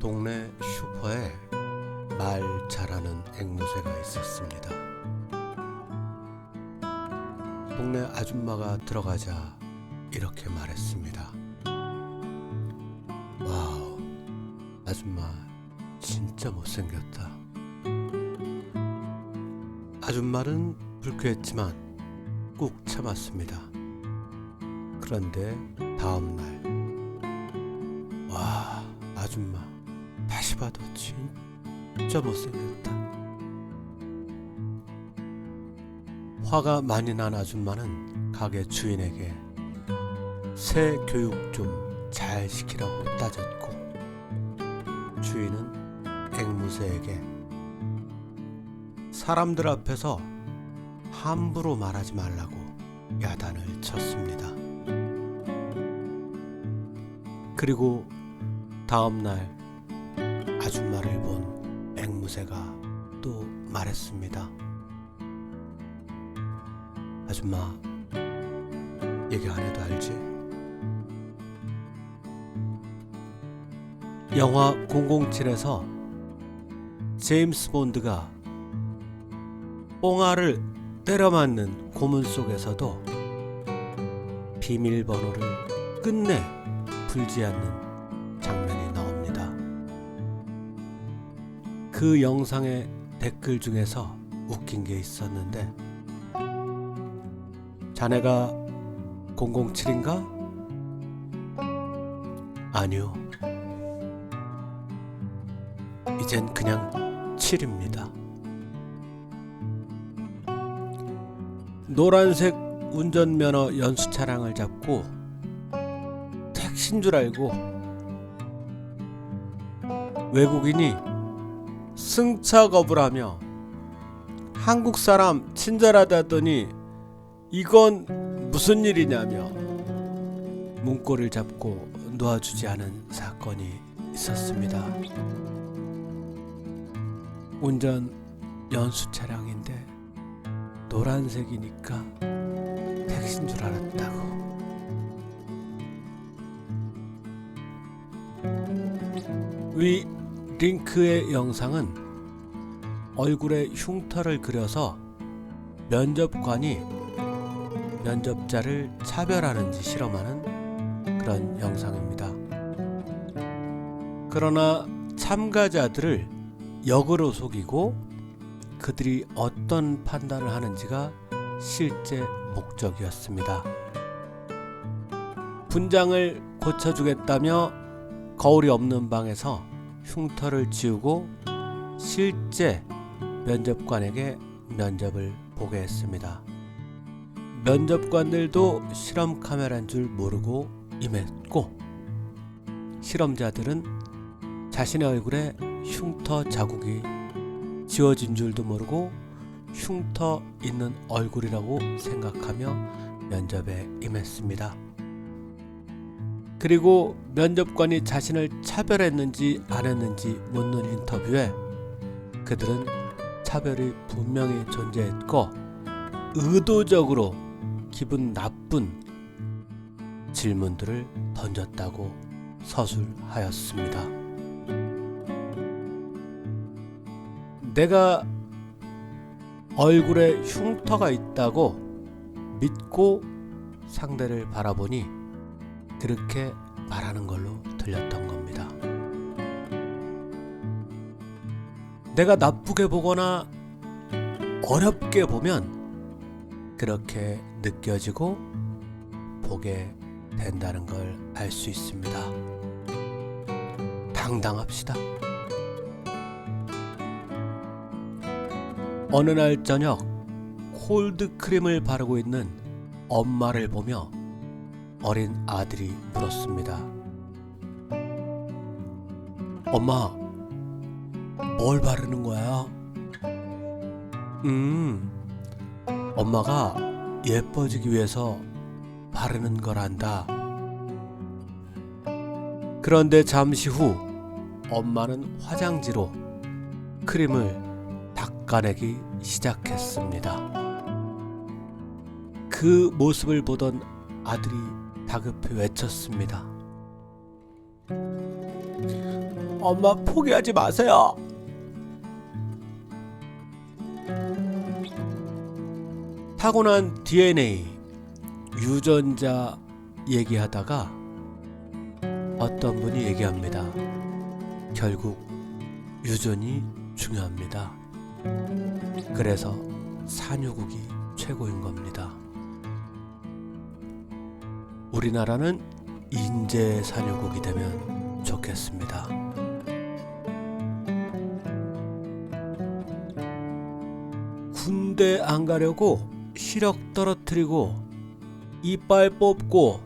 동네 슈퍼에 말 잘하는 앵무새가 있었습니다. 동네 아줌마가 들어가자 이렇게 말했습니다. 와우, 아줌마 진짜 못생겼다. 아줌마는 불쾌했지만 꾹 참았습니다. 그런데 다음날, 와, 아줌마 다시 봐도 진짜 못생겼다. 화가 많이 난 아줌마는 가게 주인에게 새 교육 좀 잘 시키라고 따졌고, 주인은 앵무새에게 사람들 앞에서 함부로 말하지 말라고 야단을 쳤습니다. 그리고 다음날 아줌마를 본 앵무새가 또 말했습니다. 아줌마, 얘기 안 해도 알지? 영화 007에서 제임스 본드가 뽕알을 때려 맞는 고문 속에서도 비밀번호를 끝내 불지 않는 장면이 나옵니다. 그 영상의 댓글 중에서 웃긴 게 있었는데, 자네가 007인가? 아니요. 이젠 그냥 7입니다. 노란색 운전면허 연수 차량을 잡고 택시인 줄 알고 외국인이 승차 거부를 하며 한국 사람 친절하다더니 이건 무슨 일이냐며 문고리를 잡고 놓아주지 않은 사건이 있었습니다. 운전 연수 차량인데 노란색이니까 택시인 줄 알았다고. 위 링크의 영상은 얼굴에 흉터를 그려서 면접관이 면접자를 차별하는지 실험하는 그런 영상입니다. 그러나 참가자들을 역으로 속이고 그들이 어떤 판단을 하는지가 실제 목적이었습니다. 분장을 고쳐주겠다며 거울이 없는 방에서 흉터를 지우고 실제 면접관에게 면접을 보게 했습니다. 면접관들도 실험 카메라인 줄 모르고 임했고, 실험자들은 자신의 얼굴에 흉터 자국이 지워진 줄도 모르고 흉터 있는 얼굴이라고 생각하며 면접에 임했습니다. 그리고 면접관이 자신을 차별했는지 안 했는지 묻는 인터뷰에 그들은 차별이 분명히 존재했고 의도적으로 기분 나쁜 질문들을 던졌다고 서술하였습니다. 내가 얼굴에 흉터가 있다고 믿고 상대를 바라보니 그렇게 말하는 걸로 들렸던 겁니다. 내가 나쁘게 보거나 어렵게 보면 그렇게 느껴지고 보게 된다는 걸 알 수 있습니다. 당당합시다. 어느 날 저녁 콜드크림을 바르고 있는 엄마를 보며 어린 아들이 물었습니다. 엄마, 뭘 바르는 거야? 엄마가 예뻐지기 위해서 바르는 거란다. 그런데 잠시 후 엄마는 화장지로 크림을 닦아내기 시작했습니다. 그 모습을 보던 아들이 다급히 외쳤습니다. 엄마 포기하지 마세요. 타고난 DNA 유전자 얘기하다가 어떤 분이 얘기합니다. 결국 유전이 중요합니다. 그래서 산유국이 최고인 겁니다. 우리나라는 인재 산유국이 되면 좋겠습니다. 군대 안 가려고 시력 떨어뜨리고 이빨 뽑고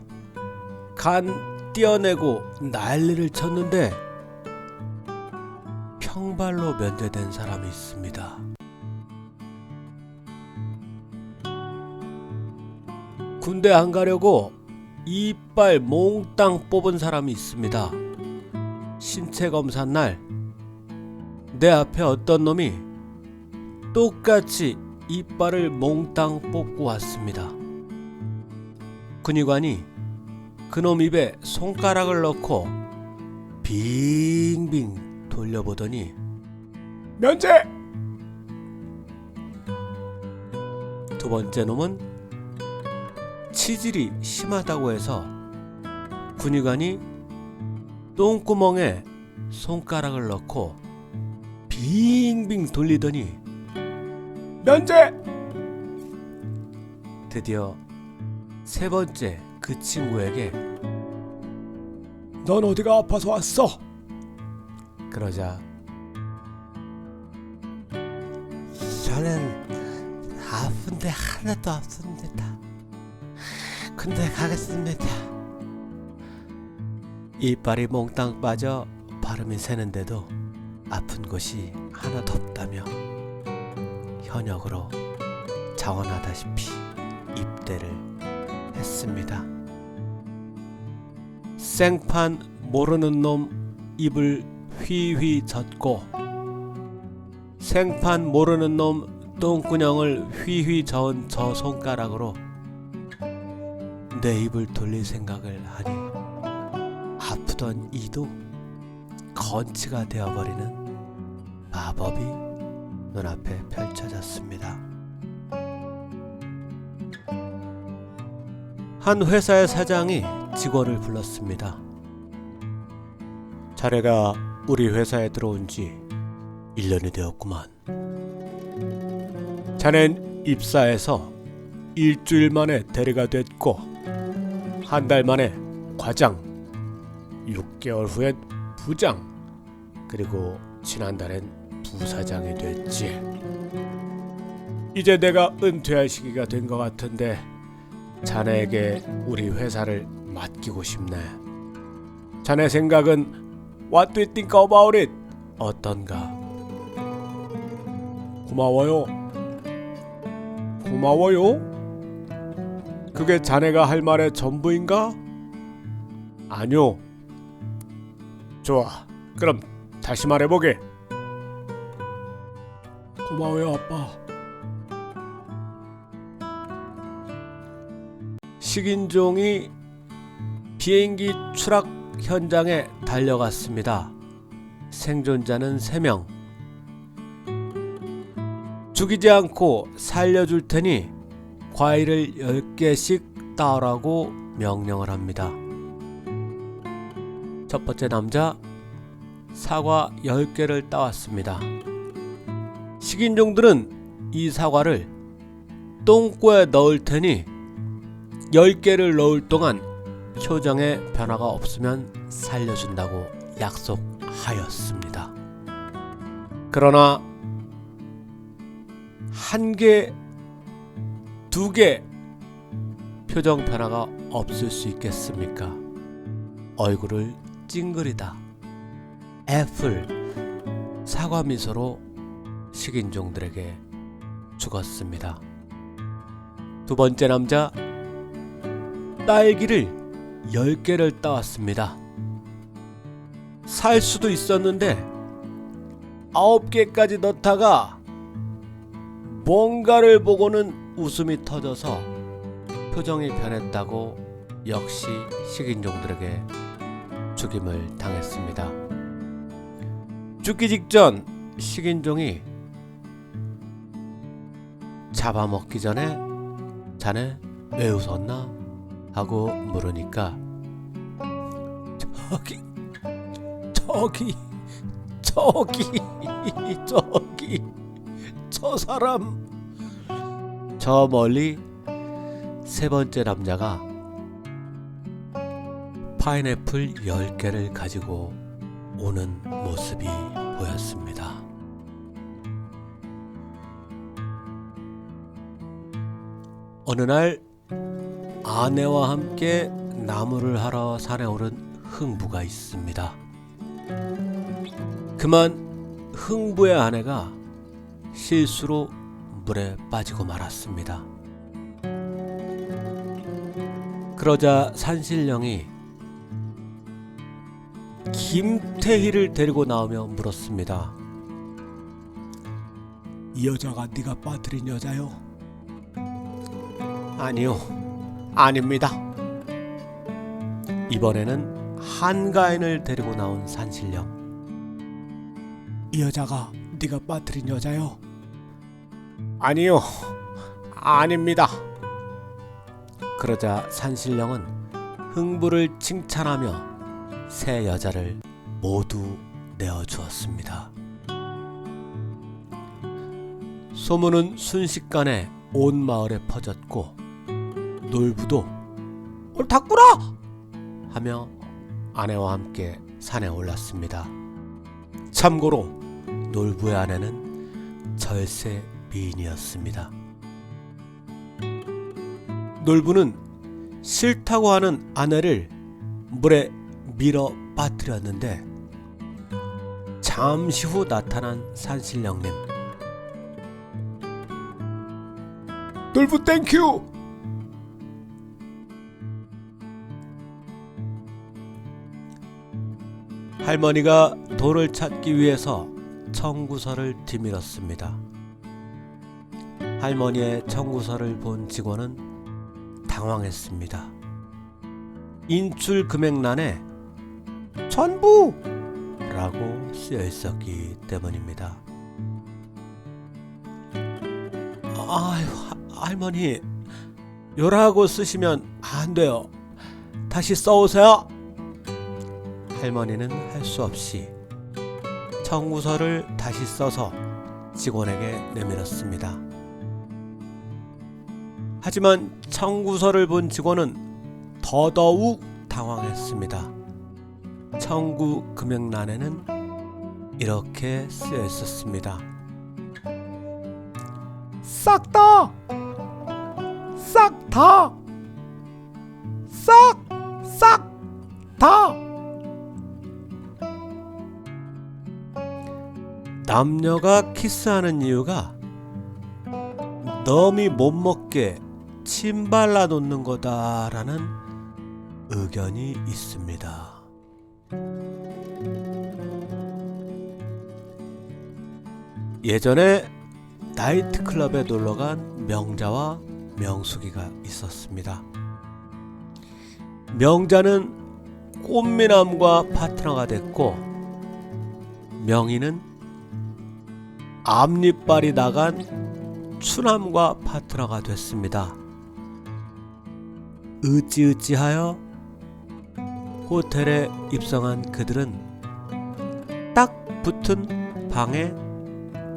간 떼어내고 난리를 쳤는데 평발로 면제된 사람이 있습니다. 군대 안 가려고 이빨 몽땅 뽑은 사람이 있습니다. 신체 검사 날 내 앞에 어떤 놈이 똑같이 이빨을 몽땅 뽑고 왔습니다. 군의관이 그놈 입에 손가락을 넣고 빙빙 돌려보더니 면제! 두 번째 놈은 치질이 심하다고 해서 군의관이 똥구멍에 손가락을 넣고 빙빙 돌리더니 면제! 드디어 세 번째 그 친구에게 넌 어디가 아파서 왔어? 그러자 저는 아픈데 하나도 없습니다. 군대 가겠습니다. 이빨이 몽땅 빠져 발음이 새는데도 아픈 곳이 하나도 없다며 현역으로 자원하다시피 입대를 했습니다. 생판 모르는 놈 입을 휘휘 젓고 생판 모르는 놈 똥구녕을 휘휘 저은 저 손가락으로 내 입을 돌릴 생각을 하니 아프던 이도 건치가 되어버리는 마법이 눈앞에 펼쳐졌습니다. 한 회사의 사장이 직원을 불렀습니다. 자네가 우리 회사에 들어온 지 1년이 되었구만. 자넨 입사해서 일주일 만에 대리가 됐고 한 달 만에 과장, 6개월 후엔 부장, 그리고 지난달엔 부사장이 됐지. 이제 내가 은퇴할 시기가 된 것 같은데 자네에게 우리 회사를 맡기고 싶네. 자네 생각은 What do you think about it? 어떤가? 고마워요. 고마워요? 그게 자네가 할 말의 전부인가? 아니요. 좋아. 그럼 다시 말해보게. 고마워요, 아빠. 식인종이 비행기 추락 현장에 달려갔습니다. 생존자는 3명. 죽이지 않고 살려줄 테니 과일을 10개씩 따오라고 명령을 합니다. 첫 번째 남자 사과 10개를 따왔습니다. 식인종들은 이 사과를 똥꼬에 넣을 테니 10개를 넣을 동안 표정에 변화가 없으면 살려준다고 약속하였습니다. 그러나 1개, 2개 표정 변화가 없을 수 있겠습니까? 얼굴을 찡그리다 애플 사과 미소로 식인종들에게 죽었습니다. 두 번째 남자 딸기를 10개를 따왔습니다. 살 수도 있었는데 9개까지 넣다가 뭔가를 보고는 웃음이 터져서 표정이 변했다고 역시 식인종들에게 죽임을 당했습니다. 죽기 직전 식인종이 잡아먹기 전에 자네 왜 웃었나? 하고 물으니까 저기 저 사람, 저 멀리 세 번째 남자가 파인애플 10개를 가지고 오는 모습이 보였습니다. 어느 날 아내와 함께 나무를 하러 산에 오른 흥부가 있습니다. 그만 흥부의 아내가 실수로 물에 빠지고 말았습니다. 그러자 산신령이 김태희를 데리고 나오며 물었습니다. 이 여자가 네가 빠뜨린 여자요? 아니요, 아닙니다. 이번에는 한가인을 데리고 나온 산신령. 이 여자가 네가 빠뜨린 여자요? 아니요, 아닙니다. 그러자 산신령은 흥부를 칭찬하며 세 여자를 모두 내어주었습니다. 소문은 순식간에 온 마을에 퍼졌고 놀부도 옳다꾸라! 하며 아내와 함께 산에 올랐습니다. 참고로 놀부의 아내는 절세 미인이었습니다. 놀부는 싫다고 하는 아내를 물에 밀어 빠뜨렸는데 잠시 후 나타난 산신령님. 놀부 땡큐! 할머니가 돌을 찾기 위해서 청구서를 뒤밀었습니다. 할머니의 청구서를 본 직원은 당황했습니다. 인출 금액란에 전부라고 쓰여 있었기 때문입니다. 아유, 할머니, 요라고 쓰시면 안 돼요. 다시 써오세요. 할머니는 할 수 없이 청구서를 다시 써서 직원에게 내밀었습니다. 하지만 청구서를 본 직원은 더더욱 당황했습니다. 청구 금액란에는 이렇게 쓰여 있었습니다. 싹 다! 싹 다! 싹 다! 남녀가 키스하는 이유가 너미 못 먹게 침 발라 놓는 거다라는 의견이 있습니다. 예전에 나이트클럽에 놀러간 명자와 명숙이가 있었습니다. 명자는 꽃미남과 파트너가 됐고 명희는 앞니빨이 나간 추남과 파트너가 됐습니다. 으찌으찌하여 호텔에 입성한 그들은 딱 붙은 방에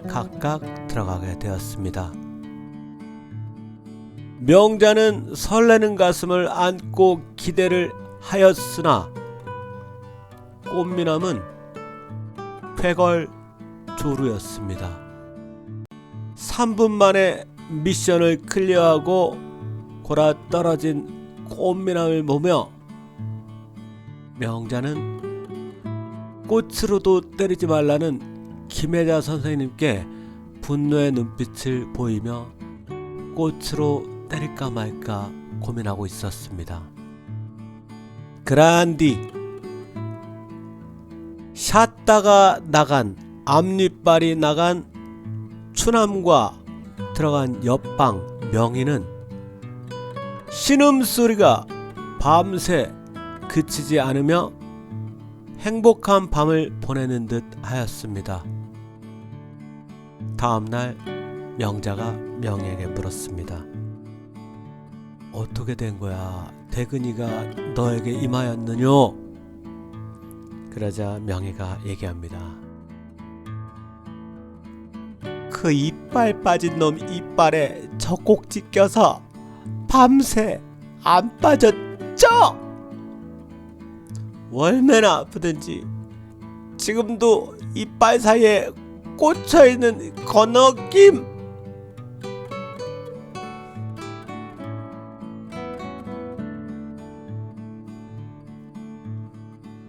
각각 들어가게 되었습니다. 명자는 설레는 가슴을 안고 기대를 하였으나 꽃미남은 쾌걸 조루였습니다. 3분 만에 미션을 클리어하고 골아 떨어진 꽃미남을 보며 명자는 꽃으로도 때리지 말라는 김혜자 선생님께 분노의 눈빛을 보이며 꽃으로 때릴까 말까 고민하고 있었습니다. 그러한 뒤 샷다가 나간 앞니빨이 나간 추남과 들어간 옆방 명희는 신음소리가 밤새 그치지 않으며 행복한 밤을 보내는 듯 하였습니다. 다음날 명자가 명에게 물었습니다. 어떻게 된 거야? 대근이가 너에게 임하였느뇨? 그러자 명희가 얘기합니다. 그 이빨 빠진 놈 이빨에 젖꼭지 껴서 밤새 안 빠졌죠? 얼마나 아프든지 지금도 이빨 사이에 꽂혀있는 건어김.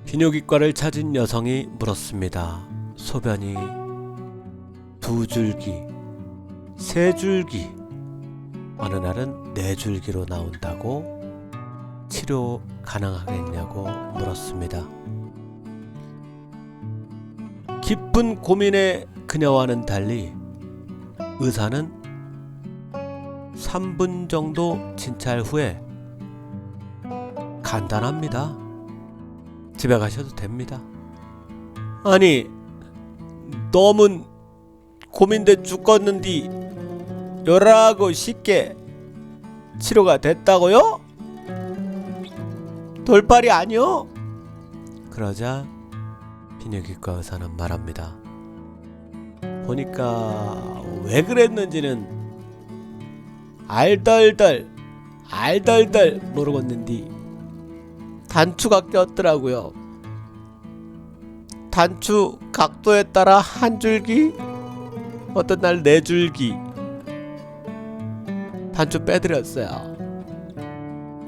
비뇨기과를 찾은 여성이 물었습니다. 소변이 2줄기, 3줄기, 어느 날은 4줄기로 나온다고 치료 가능하겠냐고 물었습니다. 깊은 고민의 그녀와는 달리 의사는 3분 정도 진찰 후에 간단합니다. 집에 가셔도 됩니다. 아니, 너무 고민돼 죽겠는디 요라고 쉽게 치료가 됐다고요? 돌팔이 아니요? 그러자 비뇨기과 의사는 말합니다. 보니까 왜 그랬는지는 알덜덜 모르겠는디 단추가 꼈더라고요. 단추 각도에 따라 한 줄기, 어떤 날 4줄기. 단추 빼드렸어요.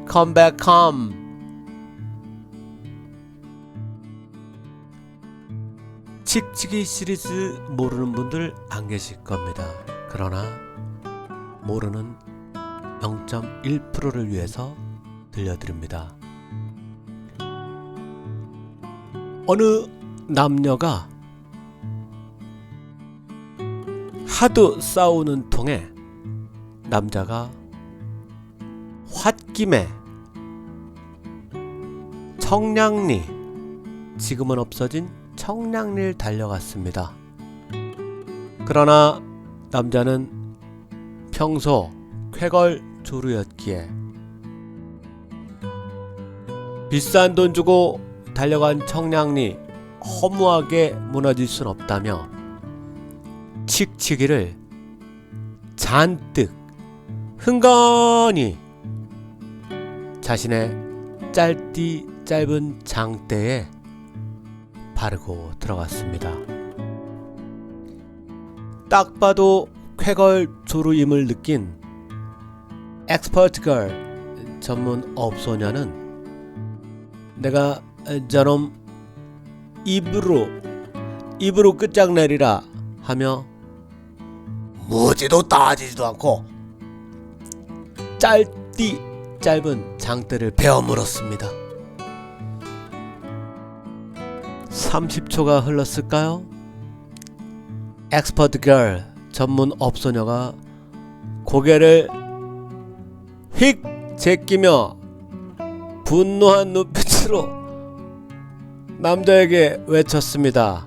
Come back home. 칙칙이 시리즈 모르는 분들 안 계실 겁니다. 그러나 모르는 0.1%를 위해서 들려드립니다. 어느 남녀가 하도 싸우는 통에 남자가 홧김에 청량리, 지금은 없어진 청량리를 달려갔습니다. 그러나 남자는 평소 쾌걸조루였기에 비싼 돈 주고 달려간 청량리 허무하게 무너질 순 없다며 칙칙이를 잔뜩 흥건히 자신의 짧은 장대에 바르고 들어갔습니다. 딱 봐도 쾌걸조루임을 느낀 엑스퍼트걸 전문 업소녀는 내가 저놈 입으로 끝장내리라 하며 묻지도 따지지도 않고 짧은 장대를 베어 물었습니다. 30초가 흘렀을까요? 엑스퍼트 걸 전문 업소녀가 고개를 휙 제끼며 분노한 눈빛으로 남자에게 외쳤습니다.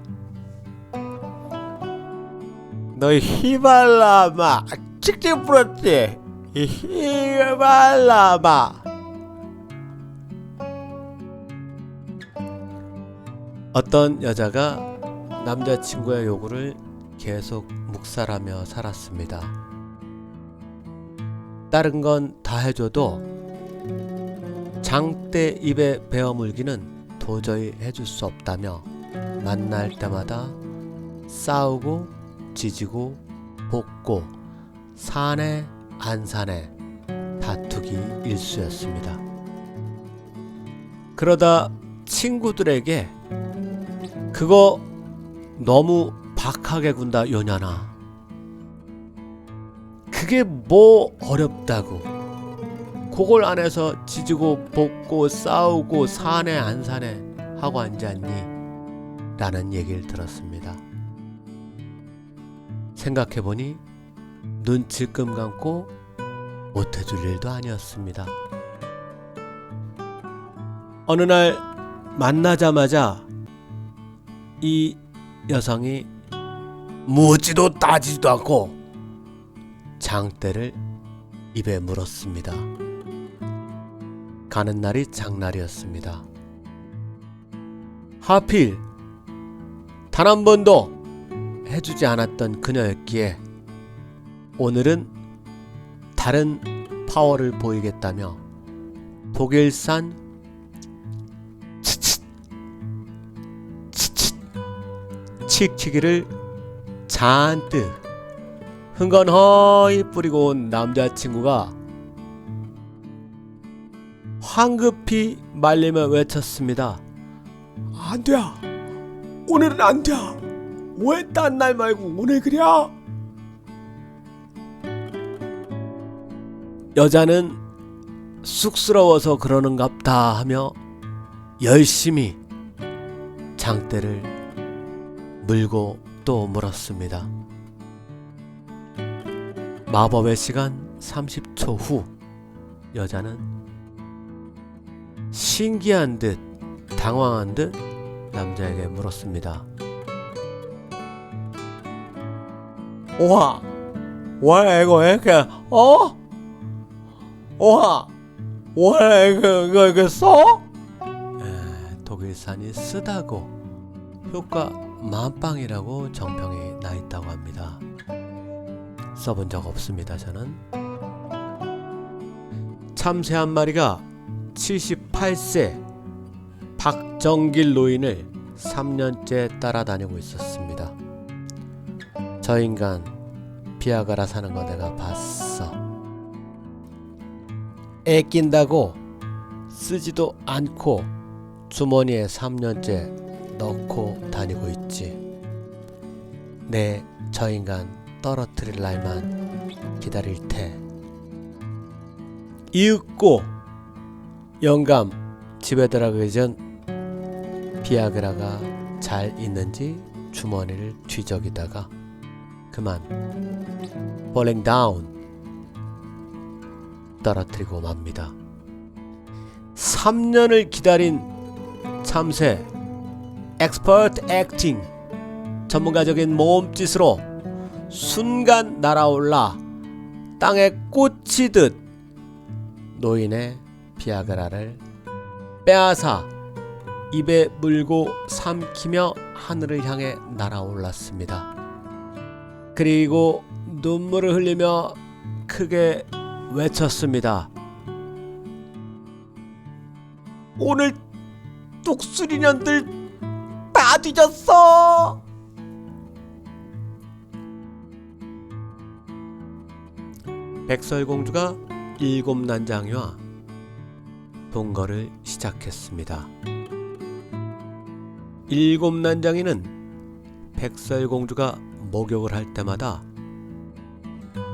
너희 히발라마 찍찍 부렸지? 히발라마. 어떤 여자가 남자친구의 요구를 계속 묵살하며 살았습니다. 다른 건 다 해줘도 장대 입에 베어물기는 도저히 해줄 수 없다며 만날 때마다 싸우고 지지고 볶고 사내 안 사내 다투기 일쑤였습니다. 그러다 친구들에게 그거 너무 박하게 군다 요냐나, 그게 뭐 어렵다고, 그걸 안에서 지지고 볶고 싸우고 사내 안 사내 하고 앉았니? 라는 얘기를 들었습니다. 생각해보니 눈 질끔 감고 못해줄 일도 아니었습니다. 어느 날 만나자마자 이 여성이 묻지도 따지지도 않고 장대를 입에 물었습니다. 가는 날이 장날이었습니다. 하필 단 한 번도 해주지 않았던 그녀였기에 오늘은 다른 파워를 보이겠다며 독일산 칙칙이를 잔뜩 흥건허이 뿌리고 온 남자친구가 황급히 말리며 외쳤습니다. 안 돼. 오늘은 안 돼. 왜 딴 날 말고 오늘 그래? 여자는 쑥스러워서 그러는갑다 하며 열심히 장대를 물고 또 물었습니다. 마법의 시간 30초 후 여자는 신기한 듯 당황한 듯 남자에게 물었습니다. 오하, 왜 이거 이렇게 오하, 왜 이거 써? 독일산이 쓰다고 효과 만빵이라고 정평이 나 있다고 합니다. 써본 적 없습니다. 저는. 참새 한 마리가 78세 박정길 노인을 3년째 따라다니고 있었습니다. 저 인간 비아그라 사는 거 내가 봤어. 애 낀다고 쓰지도 않고 주머니에 3년째 넣고 다니고 있지. 내 저 인간 떨어뜨릴 날만 기다릴 테. 이윽고 영감 집에 들어가기 전 비아그라가 잘 있는지 주머니를 뒤적이다가 그만 falling down 떨어뜨리고 맙니다. 3년을 기다린 참새 엑스퍼트 액팅 전문가적인 몸짓으로 순간 날아올라 땅에 꽂히듯 노인의 비아그라를 빼앗아 입에 물고 삼키며 하늘을 향해 날아올랐습니다. 그리고 눈물을 흘리며 크게 외쳤습니다. 오늘 뚝수리년들 다 뒤졌어. 백설공주가 7난장이와 동거를 시작했습니다. 7난장이는 백설공주가 목욕을 할 때마다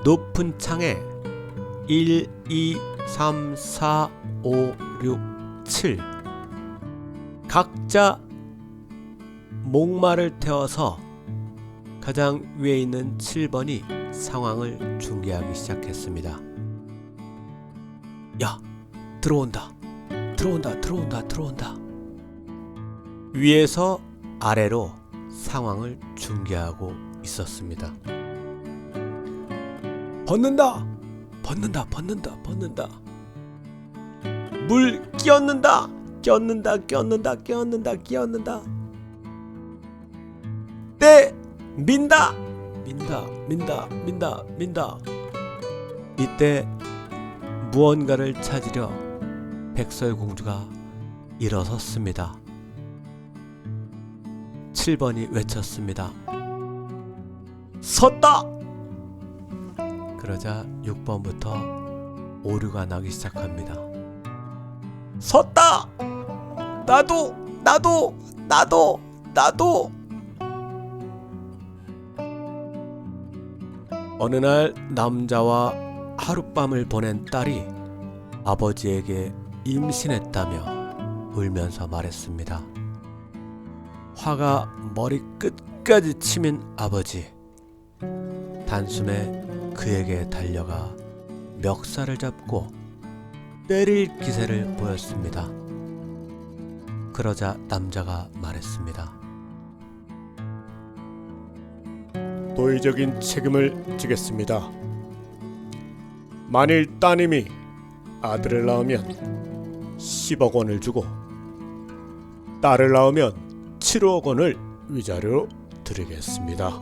높은 창에 1, 2, 3, 4, 5, 6, 7 각자 목말을 태워서 가장 위에 있는 7번이 상황을 중계하기 시작했습니다. 야, 들어온다. 위에서 아래로 상황을 중계하고 있었습니다. 벗는다. 물 끼얹는다. 때 민다. 이때 무언가를 찾으려 백설공주가 일어섰습니다. 7번이 외쳤습니다. 섰다. 그러자 6번부터 오류가 나기 시작합니다. 섰다. 나도. 어느 날 남자와 하룻밤을 보낸 딸이 아버지에게 임신했다며 울면서 말했습니다. 화가 머리 끝까지 치민 아버지. 단숨에 그에게 달려가 멱살을 잡고 때릴 기세를 보였습니다. 그러자 남자가 말했습니다. 도의적인 책임을 지겠습니다. 만일 따님이 아들을 낳으면 10억 원을 주고 딸을 낳으면 7억 원을 위자료로 드리겠습니다.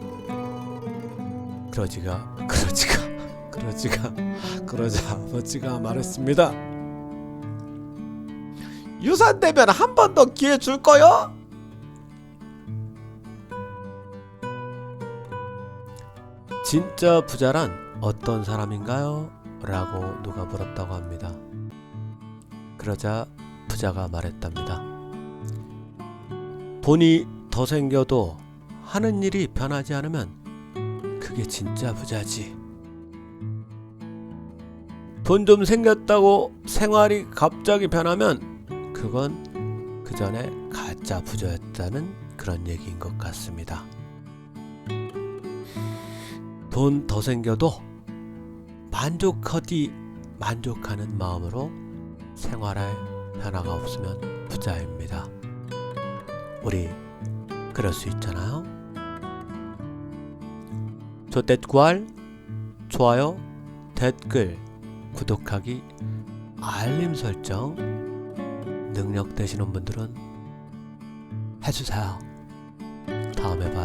그러자 아버지가 말했습니다. 유산 되면 한 번 더 기회 줄 거요? 진짜 부자란 어떤 사람인가요? 라고 누가 물었다고 합니다. 그러자 부자가 말했답니다. 돈이 더 생겨도 하는 일이 변하지 않으면 그게 진짜 부자지. 돈 좀 생겼다고 생활이 갑자기 변하면 그건 그 전에 가짜 부자였다는 그런 얘기인 것 같습니다. 돈 더 생겨도 만족하는 마음으로 생활에 변화가 없으면 부자입니다. 우리 그럴 수 있잖아요. 조댓구알, 좋아요, 댓글, 구독하기, 알림 설정 능력 되시는 분들은 해주세요. 다음에 봐요.